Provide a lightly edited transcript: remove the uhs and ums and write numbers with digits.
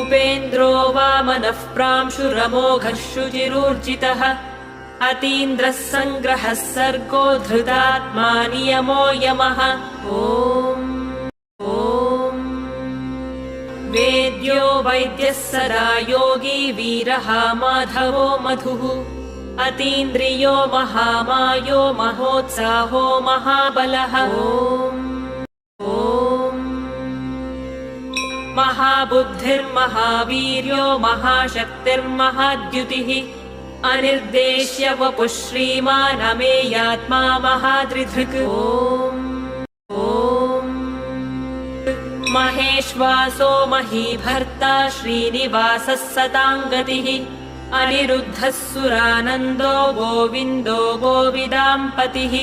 उपेन्द्रो वामनः प्रांशुरमोघः शुचिरूर्जितः अतीन्द्रः सङ्ग्रहः सर्गो धृतात्मा नियमो यमः। वेद्यो वैद्यः सदा योगी वीरः माधवो मधुः अतीन्द्रियो महामायो महोत्साहो महाबलः। महाबुद्धिर्महावीर्यो महाशक्तिर्महाद्युतिः अनिर्देश्य वपुः श्रीमान् अमेयात्मा महादृधृक्। महेश्वासो महीभर्ता श्रीनिवासः सताङ्गतिः अनिरुद्धः सुरानन्दो गोविन्दो गोविदाम्पतिः।